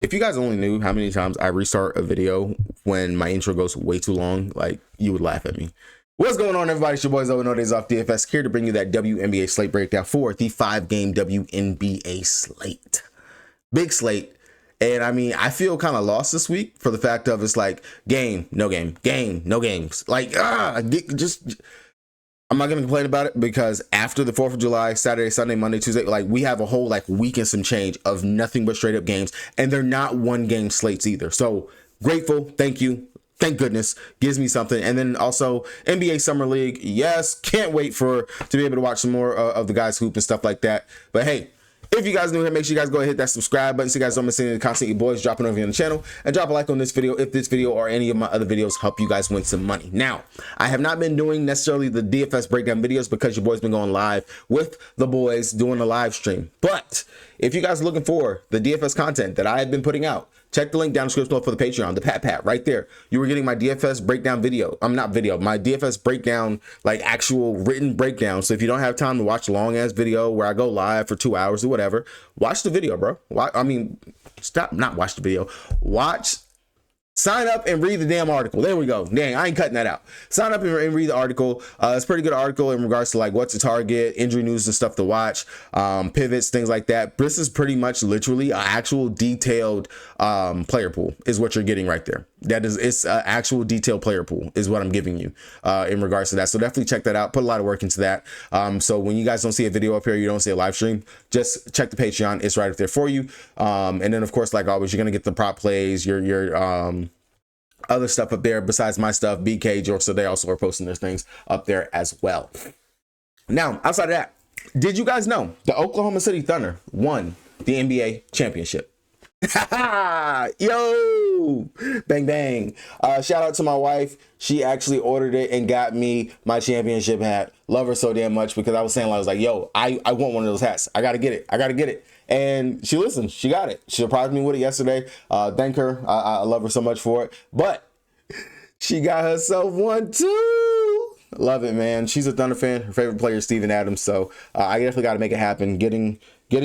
If you guys only knew how many times I restart a video when my intro goes way too long, like, you would laugh at me. What's going on, everybody? It's your boys over No Days Off DFS here to bring you that WNBA slate breakdown for the 5-game WNBA slate. Big slate. And I mean, I feel kind of lost this week for the fact of it's like game, no game, game, no games. Like, I'm not going to complain about it because after the 4th of July, Saturday, Sunday, Monday, Tuesday, like we have a whole like week and some change of nothing but straight up games. And they're not 1-game slates either. So grateful. Thank you. Thank goodness. Gives me something. And then also NBA Summer League. Yes. Can't wait to be able to watch some more of the guys hoop and stuff like that. But hey, if you guys new here, make sure you guys go ahead and hit that subscribe button so you guys don't miss any of the content your boys dropping over here on the channel, and drop a like on this video if this video or any of my other videos help you guys win some money. Now, I have not been doing necessarily the DFS breakdown videos because your boys been going live with the boys doing a live stream. But if you guys are looking for the DFS content that I have been putting out, check the link down in the description below for the Patreon, the Pat right there. You were getting my DFS breakdown video. My DFS breakdown, like actual written breakdown. So if you don't have time to watch a long ass video where I go live for 2 hours or whatever, watch the video, bro. Watch the video. Sign up and read the damn article. There we go. Dang, I ain't cutting that out. Sign up and read the article. It's a pretty good article in regards to like what's to target, injury news and stuff to watch, pivots, things like that. This is pretty much literally an actual detailed player pool is what you're getting right there. It's an actual detailed player pool is what I'm giving you in regards to that. So definitely check that out. Put a lot of work into that. So when you guys don't see a video up here, you don't see a live stream, just check the Patreon. It's right up there for you. And then of course, like always, you're going to get the prop plays, your other stuff up there besides my stuff. BK, George, so they also are posting their things up there as well. Now, outside of that, did you guys know the Oklahoma City Thunder won the NBA championship? Yo, bang bang. Shout out to my wife. She actually ordered it and got me my championship hat. Love her so damn much because I was saying, I was like, yo, I want one of those hats. I gotta get it. And she listened. She got it. She surprised me with it yesterday. Thank her. I love her so much for it. But she got herself one too. Love it, man. She's a Thunder fan. Her favorite player is Steven Adams. So I definitely got to make it happen. Getting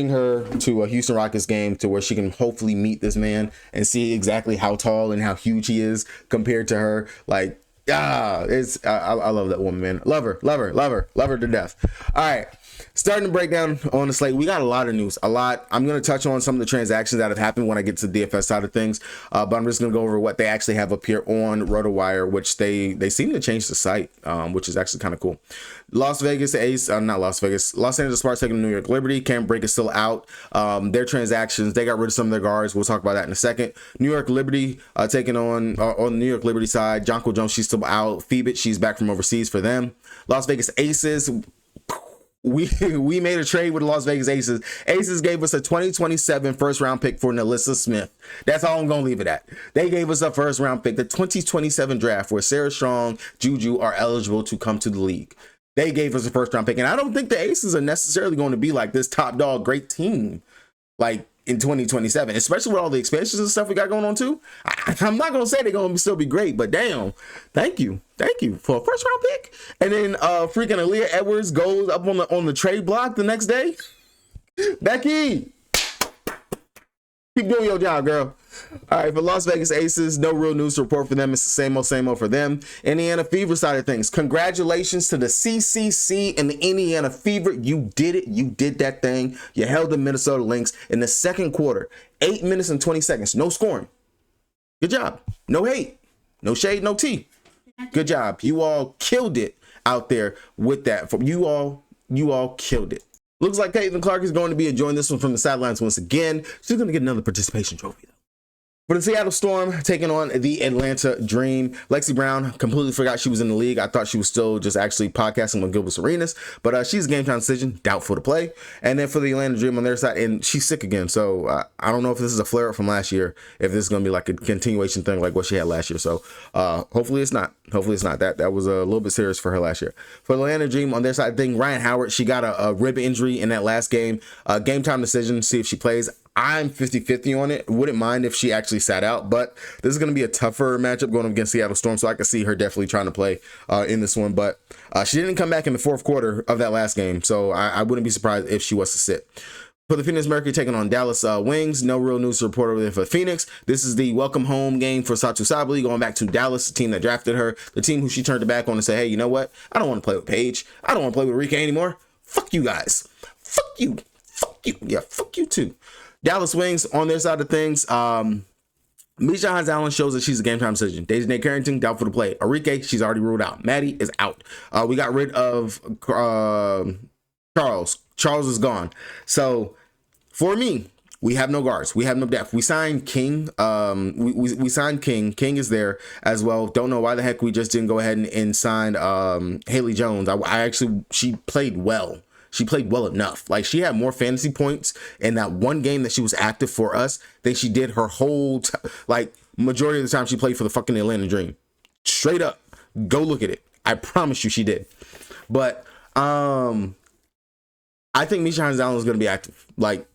her to a Houston Rockets game to where she can hopefully meet this man and see exactly how tall and how huge he is compared to her. Like, I love that woman, man. Love her to death. All right. Starting to break down on the slate, we got a lot of news, I'm going to touch on some of the transactions that have happened when I get to the DFS side of things, but I'm just going to go over what they actually have up here on RotoWire, which they seem to change the site, which is actually kind of cool. Los Angeles Sparks taking New York Liberty. Cam Brake is still out. Their transactions, they got rid of some of their guards. We'll talk about that in a second. New York Liberty taking on the New York Liberty side. Jonko Jones, she's still out. Phoebit, she's back from overseas for them. Las Vegas Aces, we made a trade with the Las Vegas Aces. Aces gave us a 2027 first round pick for Nalissa Smith. That's all I'm going to leave it at. They gave us a first round pick, the 2027 draft where Sarah Strong, Juju are eligible to come to the league. They gave us a first round pick. And I don't think the Aces are necessarily going to be like this top dog, great team like in 2027, especially with all the expansions and stuff we got going on too. I'm not going to say they're going to still be great, but damn, thank you for a first round pick. And then freaking Aaliyah Edwards goes up on the trade block the next day. Becky, keep doing your job, girl. All right, for Las Vegas Aces, no real news to report for them. It's the same old for them. Indiana Fever side of things, congratulations to the CCC and the Indiana Fever. You did it. You did that thing. You held the Minnesota Lynx in the second quarter. 8 minutes and 20 seconds. No scoring. Good job. No hate. No shade. No tea. Good job. You all killed it out there with that. You all killed it. Looks like Caitlin Clark is going to be enjoying this one from the sidelines once again. She's going to get another participation trophy, though. For the Seattle Storm taking on the Atlanta Dream, Lexi Brown completely forgot she was in the league. I thought she was still just actually podcasting with Gilbert Arenas, but she's a game time decision, doubtful to play. And then for the Atlanta Dream on their side, and she's sick again. So I don't know if this is a flare up from last year, if this is going to be like a continuation thing like what she had last year. So hopefully it's not. That was a little bit serious for her last year. For the Atlanta Dream on their side thing, Ryan Howard, she got a rib injury in that last game. Game time decision, see if she plays. I'm 50-50 on it. Wouldn't mind if she actually sat out, but this is going to be a tougher matchup going up against Seattle Storm, so I could see her definitely trying to play in this one. But she didn't come back in the fourth quarter of that last game, so I wouldn't be surprised if she was to sit. For the Phoenix Mercury taking on Dallas Wings, no real news to report over there for Phoenix. This is the welcome home game for Satu Sabally, going back to Dallas, the team that drafted her, the team who she turned her back on and said, hey, you know what? I don't want to play with Paige. I don't want to play with Rika anymore. Fuck you guys. Fuck you. Fuck you. Yeah, fuck you too. Dallas Wings, on their side of things, Misha Hines-Allen shows that she's a game time decision. Daisy Nate Carrington, doubtful to play. Arike, she's already ruled out. Maddie is out. We got rid of Charles. Charles is gone. So for me, we have no guards. We have no depth. We signed King. We signed King. King is there as well. Don't know why the heck we just didn't go ahead and sign Haley Jones. She played well. She played well enough. Like, she had more fantasy points in that one game that she was active for us than she did her whole majority of the time she played for the fucking Atlanta Dream. Straight up, go look at it. I promise you she did. But I think Misha Hines-Allen is going to be active. Like,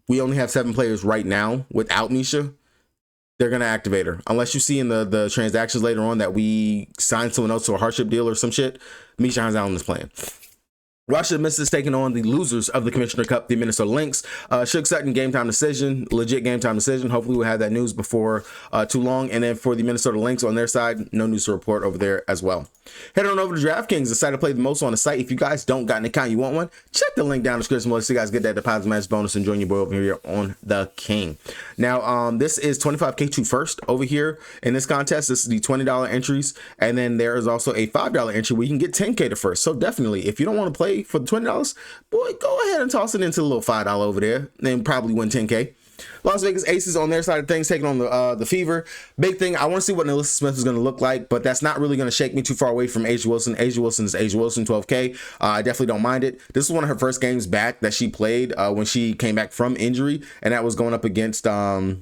we only have 7 players right now without Misha. They're going to activate her. Unless you see in the transactions later on that we signed someone else to a hardship deal or some shit, Misha Hines-Allen is playing. Russia misses taking on the losers of the Commissioner Cup, the Minnesota Lynx. Shook Sutton, game time decision, legit game time decision. Hopefully we'll have that news before too long. And then for the Minnesota Lynx on their side, no news to report over there as well. Head on over to DraftKings, the site to play the most on the site. If you guys don't got an account, you want one, check the link down in the description below so you guys get that deposit match bonus and join your boy over here on the King. Now, this is 25K to first over here in this contest. This is the $20 entries. And then there is also a $5 entry where you can get 10K to first. So definitely, if you don't want to play for the $20, boy, go ahead and toss it into the little $5 over there and probably win 10K. Las Vegas Aces on their side of things taking on the Fever. Big thing, I want to see what NaLyssa Smith is going to look like, but that's not really going to shake me too far away from A'ja Wilson. A'ja Wilson is A'ja Wilson, 12K. I definitely don't mind it. This is one of her first games back that she played when she came back from injury, and that was going up against the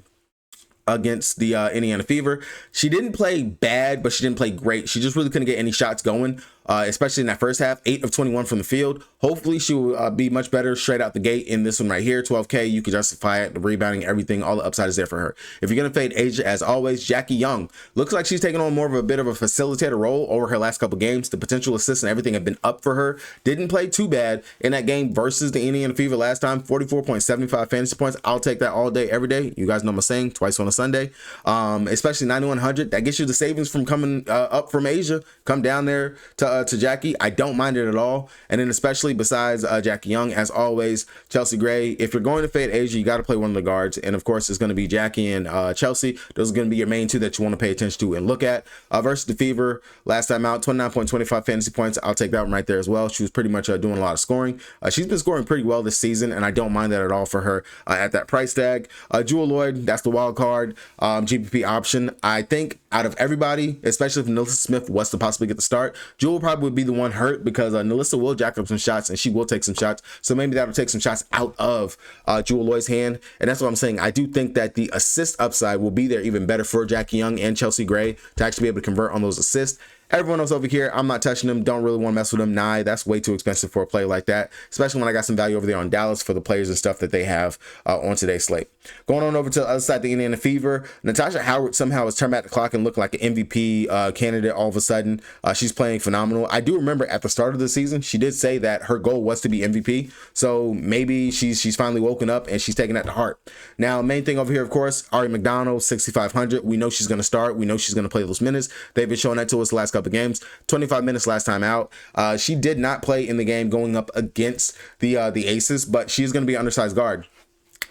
Indiana Fever. She didn't play bad, but she didn't play great. She just really couldn't get any shots going, especially in that first half. 8 of 21 from the field. Hopefully she will be much better straight out the gate in this one right here. 12K, you can justify it. The rebounding, everything, all the upside is there for her. If you're going to fade A'ja, as always, Jackie Young. Looks like she's taking on more of a bit of a facilitator role over her last couple games. The potential assists and everything have been up for her. Didn't play too bad in that game versus the Indiana Fever last time. 44.75 fantasy points. I'll take that all day, every day. You guys know my saying, twice on a Sunday. Especially 9,100. That gets you the savings from coming up from A'ja. Come down there to Jackie. I don't mind it at all. And then especially besides Jackie Young, as always, Chelsea Gray. If you're going to fade A'ja, you got to play one of the guards. And of course, it's going to be Jackie and Chelsea. Those are going to be your main two that you want to pay attention to and look at. Versus the Fever, last time out, 29.25 fantasy points. I'll take that one right there as well. She was pretty much doing a lot of scoring. She's been scoring pretty well this season, and I don't mind that at all for her at that price tag. Jewel Lloyd, that's the wild card GPP option. I think out of everybody, especially if NaLyssa Smith was to possibly get the start, Jewel probably would be the one hurt because NaLyssa will jack up some shots and she will take some shots. So maybe that'll take some shots out of Jewel Lloyd's hand. And that's what I'm saying. I do think that the assist upside will be there even better for Jackie Young and Chelsea Gray to actually be able to convert on those assists. Everyone else over here, I'm not touching them. Don't really want to mess with them. Nah, that's way too expensive for a play like that, especially when I got some value over there on Dallas for the players and stuff that they have on today's slate. Going on over to the other side, the Indiana Fever. Natasha Howard somehow has turned back the clock and looked like an MVP candidate all of a sudden. She's playing phenomenal. I do remember at the start of the season, she did say that her goal was to be MVP. So maybe she's finally woken up and she's taking that to heart. Now, main thing over here, of course, Ari McDonald, 6,500. We know she's going to start. We know she's going to play those minutes. They've been showing that to us the last couple games. 25 minutes last time out. She did not play in the game going up against the Aces, but she's going to be an undersized guard.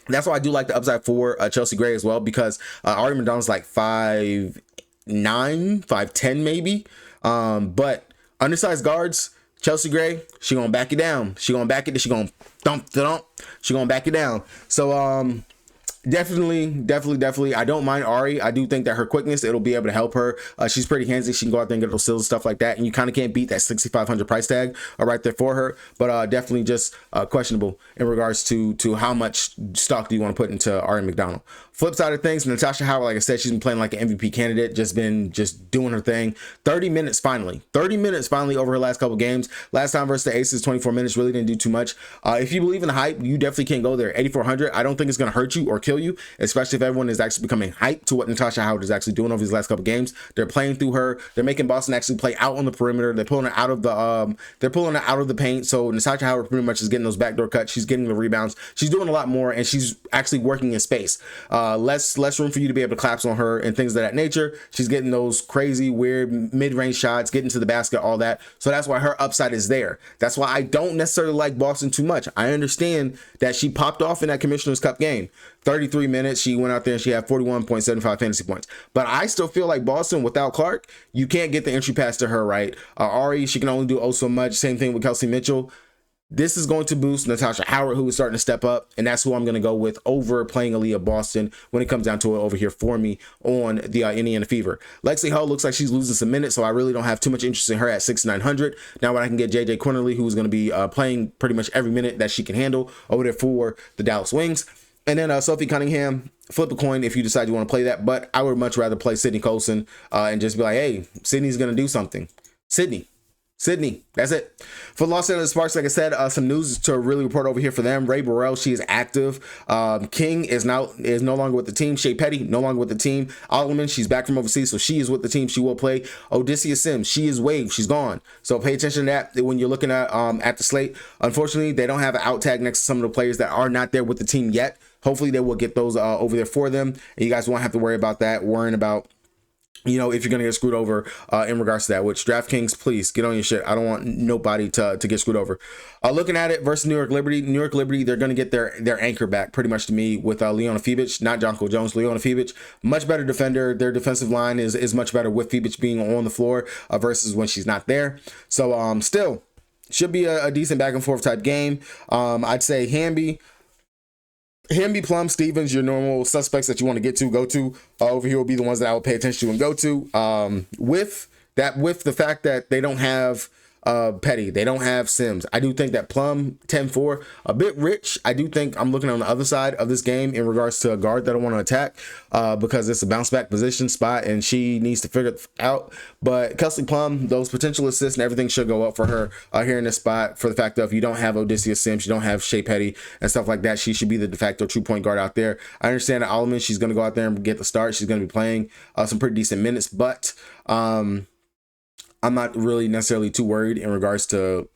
That's why I do like the upside for Chelsea Gray as well, because Ari McDonald's like 5'9", 5'10" maybe. But undersized guards, Chelsea Gray, she gonna back it down. She gonna back it. She gonna thump. She gonna back it down. So definitely. I don't mind Ari. I do think that her quickness, it'll be able to help her. She's pretty handsy. She can go out there and get those steals and stuff like that. And you kind of can't beat that 6,500 price tag right there for her. But definitely just questionable in regards to how much stock do you want to put into Ari McDonald. Flip side of things, Natasha Howard, like I said, she's been playing like an MVP candidate, just doing her thing. 30 minutes finally over her last couple games. Last time versus the Aces, 24 minutes, really didn't do too much. If you believe in the hype, you definitely can't go there. 8,400, I don't think it's going to hurt you or kill you, especially if everyone is actually becoming hyped to what Natasha Howard is actually doing over these last couple games. They're playing through her. They're making Boston actually play out on the perimeter. They're pulling it out of the paint. So Natasha Howard pretty much is getting those backdoor cuts. She's getting the rebounds. She's doing a lot more, and she's actually working in space. Less room for you to be able to collapse on her and things of that nature. She's getting those crazy, weird mid-range shots, getting to the basket, all that. So that's why her upside is there. That's why I don't necessarily like Boston too much. I understand that she popped off in that Commissioner's Cup game. 33 minutes, she went out there and she had 41.75 fantasy points. But I still feel like Boston, without Clark, you can't get the entry pass to her, right? Ari, she can only do oh so much. Same thing with Kelsey Mitchell. This is going to boost Natasha Howard, who is starting to step up, and that's who I'm going to go with over playing Aaliyah Boston when it comes down to it over here for me on the Indiana Fever. Lexi Hull looks like she's losing some minutes, so I really don't have too much interest in her at 6,900. Now when I can get JJ Quinterly, who's going to be playing pretty much every minute that she can handle over there for the Dallas Wings. And then Sophie Cunningham, flip a coin if you decide you want to play that, but I would much rather play Sydney Colson and just be like, hey, Sydney's going to do something. Sydney, that's it. For Los Angeles Sparks, like I said, some news to really report over here for them. Ray Burrell, she is active. King is no longer with the team. Shea Petty, no longer with the team. Alleman, she's back from overseas, so she is with the team. She will play. Odysseus Sims, she is waived. She's gone. So pay attention to that when you're looking at the slate. Unfortunately, they don't have an out tag next to some of the players that are not there with the team yet. Hopefully, they will get those over there for them, and you guys won't have to worry about that, worrying about, you know, if you're going to get screwed over in regards to that, which DraftKings, please get on your shit. I don't want nobody to get screwed over. Looking at it versus New York Liberty, they're going to get their anchor back pretty much to me with Leona Fibic, not Jonko Jones, Leona Fibic, much better defender. Their defensive line is much better with Fibic being on the floor versus when she's not there. So still should be a decent back and forth type game. I'd say Hamby, Plum, Stevens, your normal suspects that you want to go to. Over here will be the ones that I will pay attention to and go to. With the fact that they don't have Petty, they don't have Sims. I do think that Plum 10-4 a bit rich. I do think I'm looking on the other side of this game in regards to a guard that I want to attack because it's a bounce back position spot and she needs to figure it out. But Kelsey Plum, those potential assists and everything should go up for her here in this spot for the fact of you don't have Odysseus Sims, you don't have Shea Petty and stuff like that. She should be the de facto true point guard out there. I understand that Alleman, she's going to go out there and get the start. She's going to be playing some pretty decent minutes, but I'm not really necessarily too worried in regards to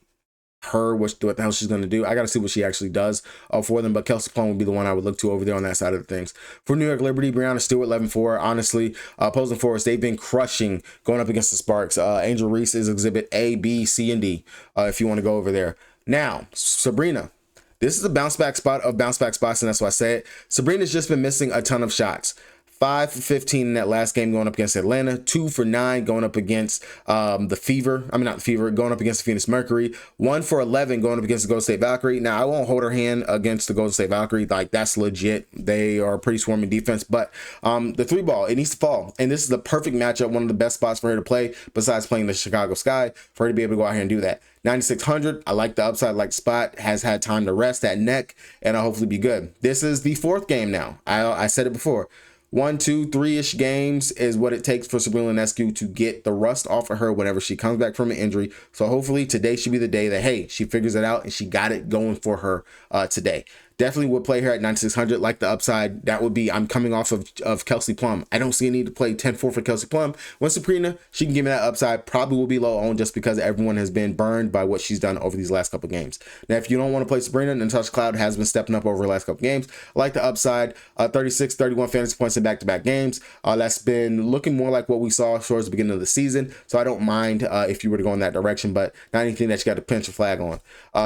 her, what the hell she's going to do. I got to see what she actually does for them, but Kelsey Plum would be the one I would look to over there on that side of the things. For New York Liberty, Breanna Stewart, 11-4. Honestly, opposing forwards, they've been crushing going up against the Sparks. Angel Reese is exhibit A, B, C, and D if you want to go over there. Now, Sabrina. This is a bounce back spot of bounce back spots, and that's why I say it. Sabrina's just been missing a ton of shots. 5 for 15 in that last game going up against Atlanta, 2 for 9 going up against the Fever. I mean, not the Fever, going up against the Phoenix Mercury, 1 for 11 going up against the Golden State Valkyrie. Now, I won't hold her hand against the Golden State Valkyrie. Like, that's legit. They are a pretty swarming defense, but the 3-ball, it needs to fall. And this is the perfect matchup, one of the best spots for her to play besides playing the Chicago Sky, for her to be able to go out here and do that. 9,600, I like the upside, like spot, has had time to rest that neck, and I'll hopefully be good. This is the 4th game now. I said it before. 1, 2, 3-ish games is what it takes for Sabrina Ionescu to get the rust off of her whenever she comes back from an injury. So hopefully today should be the day that, hey, she figures it out and she got it going for her today. Definitely would play her at 9,600, like the upside. That would be, I'm coming off of Kelsey Plum. I don't see a need to play 10-4 for Kelsey Plum. When Sabrina, she can give me that upside. Probably will be low on just because everyone has been burned by what she's done over these last couple games. Now, if you don't want to play Sabrina, Natasha Cloud has been stepping up over the last couple games. I like the upside, 36, 31 fantasy points in back-to-back games. That's been looking more like what we saw towards the beginning of the season. So I don't mind if you were to go in that direction, but not anything that you got to pinch a flag on.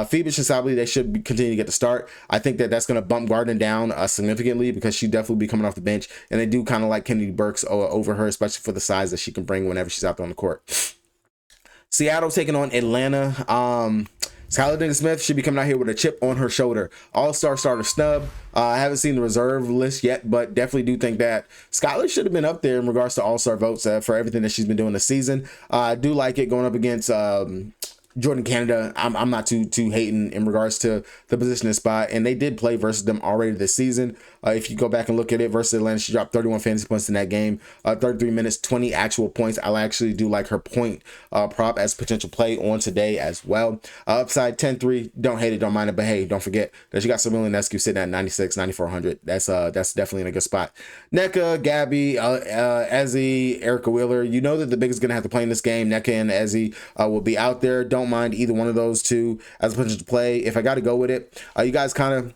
Phoebus and Sably, they should continue to get the start. I think that's going to bump Gardner down significantly because she definitely be coming off the bench, and they do kind of like Kennedy Burks over her, especially for the size that she can bring whenever she's out there on the court. Seattle taking on Atlanta. Skylar Diggins-Smith should be coming out here with a chip on her shoulder. All-star starter snub. I haven't seen the reserve list yet, but definitely do think that Skylar should have been up there in regards to all-star votes for everything that she's been doing this season. I do like it going up against Jordan Canada. I'm not too hating in regards to the position and spot, and they did play versus them already this season. If you go back and look at it versus Atlanta, she dropped 31 fantasy points in that game. 33 minutes, 20 actual points. I actually do like her point prop as potential play on today as well. Upside 10-3. Don't hate it, don't mind it, but hey, don't forget that you got Sabrina Ionescu sitting at 96, 9400. That's definitely in a good spot. NECA, Gabby, Ezzy, Erica Wheeler. You know that the biggest going to have to play in this game. NECA and Ezzy will be out there. Don't mind either one of those two as a potential play. If I got to go with it, you guys kind of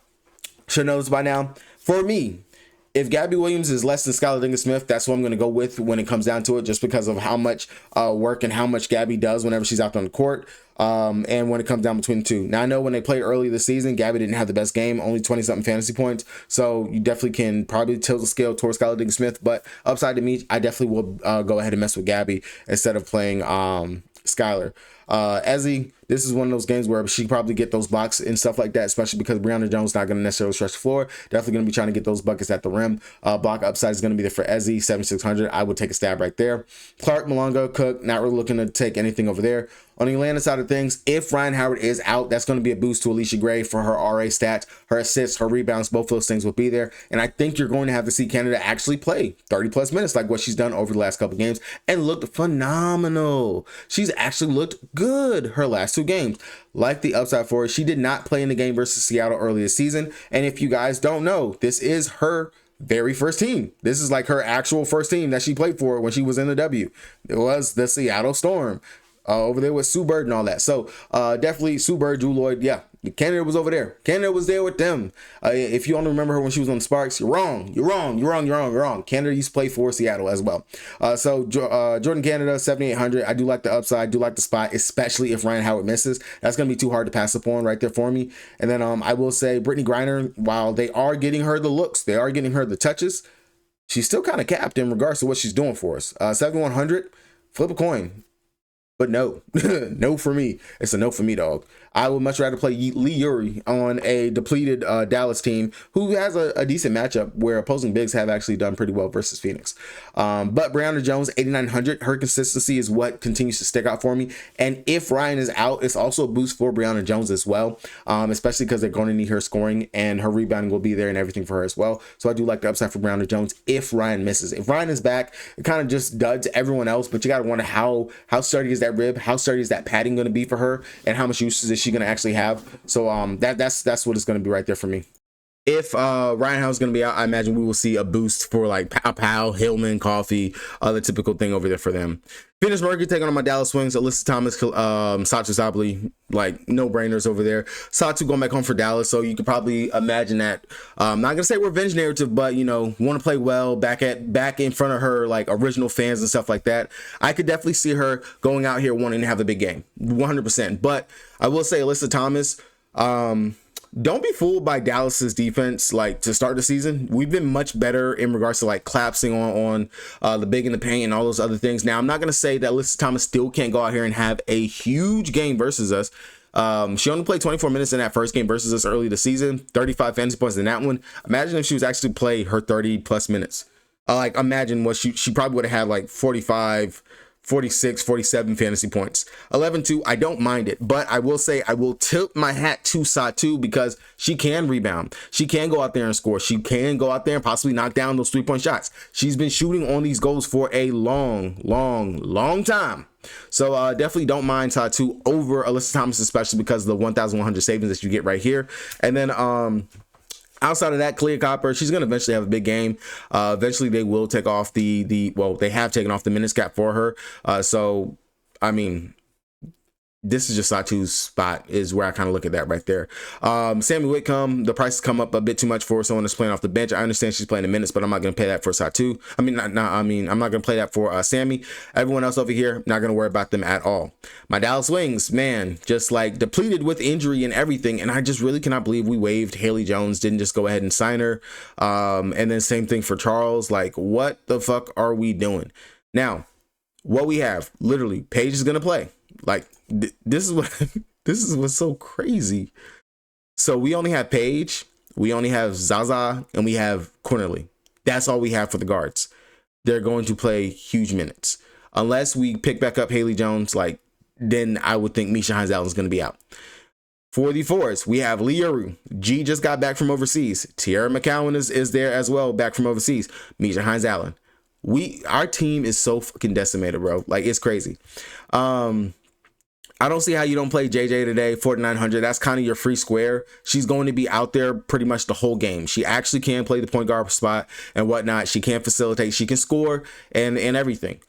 should know this by now. For me, if Gabby Williams is less than Skylar Diggins-Smith, that's what I'm going to go with when it comes down to it, just because of how much work and how much Gabby does whenever she's out on the court. And when it comes down between the two. Now, I know when they played early this season, Gabby didn't have the best game, only 20-something fantasy points. So you definitely can probably tilt the scale towards Skylar Diggins-Smith. But upside to me, I definitely will go ahead and mess with Gabby instead of playing Skylar. Ezzy, this is one of those games where she probably get those blocks and stuff like that, especially because Brianna Jones not going to necessarily stretch the floor. Definitely going to be trying to get those buckets at the rim. Block upside is going to be there for Ezzy, 7,600. I would take a stab right there. Clark, Malonga, Cook, not really looking to take anything over there. On the Atlanta side of things, if Ryan Howard is out, that's going to be a boost to Alicia Gray for her RA stats, her assists, her rebounds. Both those things will be there. And I think you're going to have to see Canada actually play 30+ minutes like what she's done over the last couple games and looked phenomenal. She's actually looked good her last 2 games. Like the upside for her, she did not play in the game versus Seattle early this season. And if you guys don't know, this is her very first team. This is like her actual first team that she played for when she was in the W. It was the Seattle Storm. Over there with Sue Bird and all that. So definitely Sue Bird, Drew Lloyd. Yeah, Canada was over there. Canada was there with them. If you only remember her when she was on the Sparks, you're wrong. You're wrong. Canada used to play for Seattle as well. So Jordan Canada, 7,800. I do like the upside. I do like the spot, especially if Ryan Howard misses. That's going to be too hard to pass upon right there for me. And then I will say Brittany Griner, while they are getting her the looks, they are getting her the touches, she's still kind of capped in regards to what she's doing for us. 7,100. Flip a coin. But no, no for me. It's a no for me, dog. I would much rather play Lee Uri on a depleted Dallas team who has a decent matchup where opposing bigs have actually done pretty well versus Phoenix. But Brianna Jones, 8,900. Her consistency is what continues to stick out for me. And if Ryan is out, it's also a boost for Brianna Jones as well, especially because they're going to need her scoring and her rebounding will be there and everything for her as well. So I do like the upside for Brianna Jones if Ryan misses. If Ryan is back, it kind of just duds everyone else, but you got to wonder how sturdy is that rib, how sturdy is that padding going to be for her, and how much use is she going to actually have. So that's what it's going to be right there for me. If Ryan Howard's going to be out, I imagine we will see a boost for like Pow, Hillman, Coffee, the typical thing over there for them. Phoenix Mercury taking on my Dallas Wings. Alyssa Thomas, Satu Sabali, like no-brainers over there. Satu going back home for Dallas, so you could probably imagine that. I'm not going to say revenge narrative, but, you know, want to play well back in front of her, like, original fans and stuff like that. I could definitely see her going out here wanting to have a big game, 100%. But I will say Alyssa Thomas, don't be fooled by Dallas's defense. Like, to start the season, we've been much better in regards to like collapsing on the big in the paint and all those other things. Now, I'm not going to say that Alyssa Thomas still can't go out here and have a huge game versus us. She only played 24 minutes in that first game versus us early this season, 35 fantasy points in that one. Imagine if she was actually play her 30+ minutes. Like, imagine what she probably would have had like 45, 46, 47 fantasy points. 11-2, I don't mind it, but I will say I will tilt my hat to Satu because she can rebound. She can go out there and score. She can go out there and possibly knock down those 3-point shots. She's been shooting on these goals for a long time. So definitely don't mind Satu over Alyssa Thomas, especially because of the 1,100 savings that you get right here. And then outside of that, Clea Copper, she's going to eventually have a big game. Eventually, they will take off they have taken off the minutes cap for her. So, I mean, this is just Satu's spot is where I kind of look at that right there. Sammy Whitcomb, the price has come up a bit too much for someone that's playing off the bench. I understand she's playing in minutes, but I'm not going to pay that for Satu. I'm not going to play that for Sammy. Everyone else over here, not going to worry about them at all. My Dallas Wings, man, just like depleted with injury and everything. And I just really cannot believe we waived Haley Jones, didn't just go ahead and sign her. And then same thing for Charles. Like, what the fuck are we doing? Now, what we have, literally, Paige is going to play. Like, this is what's so crazy. So we only have Paige, we only have Zaza, and we have Cornerly. That's all we have for the guards. They're going to play huge minutes. Unless we pick back up Haley Jones, like, then I would think Misha Hines Allen is going to be out. For the forwards, we have Liuru. G just got back from overseas. Tierra McCowan is there as well, back from overseas. Mija Hines-Allen. Our team is so fucking decimated, bro. Like, it's crazy. I don't see how you don't play JJ today, 4,900. That's kind of your free square. She's going to be out there pretty much the whole game. She actually can play the point guard spot and whatnot. She can facilitate. She can score and everything.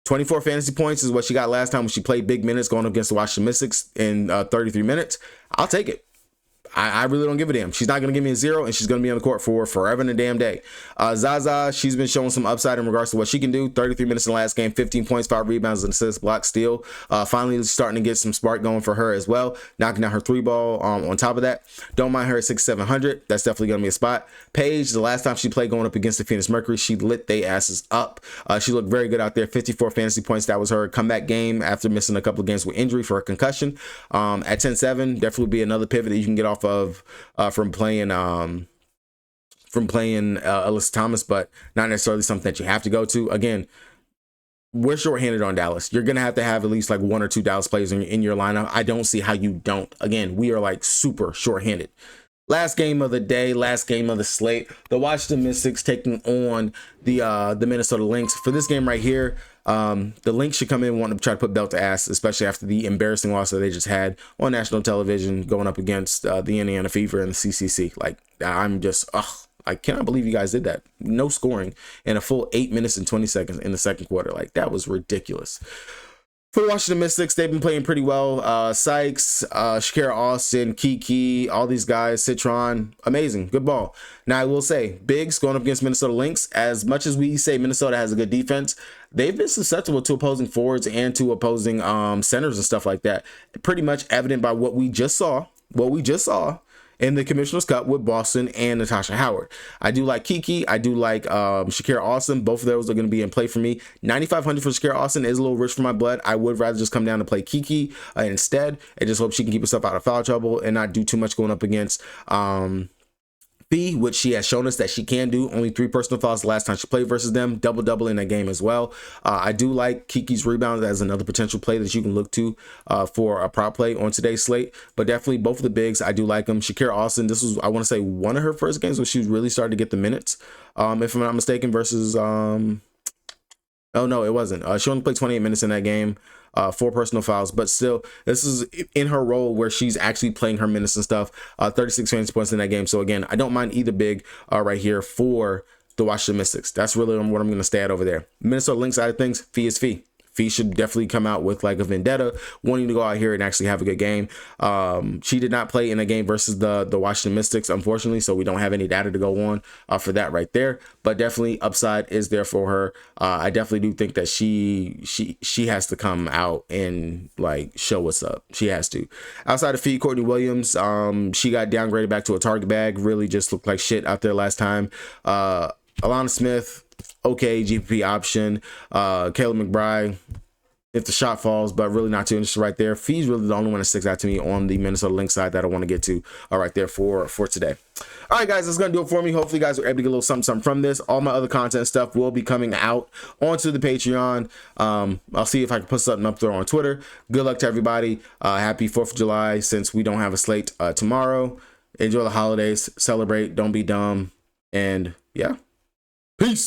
24 fantasy points is what she got last time when she played big minutes going up against the Washington Mystics in 33 minutes. I'll take it. I really don't give a damn. She's not going to give me a 0, and she's going to be on the court for forever and a damn day. Zaza, she's been showing some upside in regards to what she can do. 33 minutes in the last game, 15 points, 5 rebounds, an assist, block, steal. Finally starting to get some spark going for her as well. Knocking down her 3 ball on top of that. Don't mind her at 6,700. That's definitely going to be a spot. Paige, the last time she played going up against the Phoenix Mercury, she lit they asses up. She looked very good out there. 54 fantasy points. That was her comeback game after missing a couple of games with injury for a concussion. At 10-7, definitely be another pivot that you can get off of from playing Alyssa Thomas, but not necessarily something that you have to go to. Again, we're shorthanded on Dallas. You're gonna have to have at least like 1 or 2 Dallas players in your lineup. I don't see how you don't. Again, we are like super shorthanded. Last game of the day, last game of the slate, the Washington Mystics taking on the Minnesota Lynx. For this game right here, the Lynx should come in wanting to try to put belt to ass, especially after the embarrassing loss that they just had on national television going up against the Indiana Fever and the CCC. Like, I'm just, I cannot believe you guys did that. No scoring in a full 8 minutes and 20 seconds in the second quarter. Like, that was ridiculous. For the Washington Mystics, they've been playing pretty well. Sykes, Shakira Austin, Kiki, all these guys, Citron, amazing, good ball. Now, I will say, bigs going up against Minnesota Lynx, as much as we say Minnesota has a good defense, they've been susceptible to opposing forwards and to opposing centers and stuff like that. Pretty much evident by what we just saw in the Commissioner's Cup with Boston and Natasha Howard. I do like Kiki. I do like Shakira Austin. Both of those are going to be in play for me. 9,500 for Shakira Austin is a little rich for my blood. I would rather just come down to play Kiki instead. I just hope she can keep herself out of foul trouble and not do too much going up against Fee, which she has shown us that she can do. Only 3 personal fouls the last time she played versus them. Double in that game as well. I do like Kiki's rebound as another potential play that you can look to for a prop play on today's slate. But definitely both of the bigs, I do like them. Shakira Austin, this was, I want to say, one of her first games where she really started to get the minutes, if I'm not mistaken, versus... oh, no, it wasn't. She only played 28 minutes in that game. 4 personal fouls, but still, this is in her role where she's actually playing her minutes and stuff. 36 fantasy points in that game. So again, I don't mind either big right here for the Washington Mystics. That's really what I'm going to stay at over there. Minnesota Lynx side of things, Fee is Fee. Fee should definitely come out with like a vendetta, wanting to go out here and actually have a good game. She did not play in a game versus the Washington Mystics, unfortunately, so we don't have any data to go on for that right there. But definitely upside is there for her. I definitely do think that she has to come out and like show what's up. She has to. Outside of Fee, Courtney Williams, she got downgraded back to a target bag. Really just looked like shit out there last time. Alana Smith, okay, GPP option. Caleb McBride, if the shot falls, but really not too interested right there. Fee's really the only one that sticks out to me on the Minnesota Lynx side that I want to get to right there for today. All right, guys, that's going to do it for me. Hopefully, you guys were able to get a little something from this. All my other content stuff will be coming out onto the Patreon. I'll see if I can put something up there on Twitter. Good luck to everybody. Happy 4th of July, since we don't have a slate tomorrow. Enjoy the holidays. Celebrate. Don't be dumb. And yeah. Peace.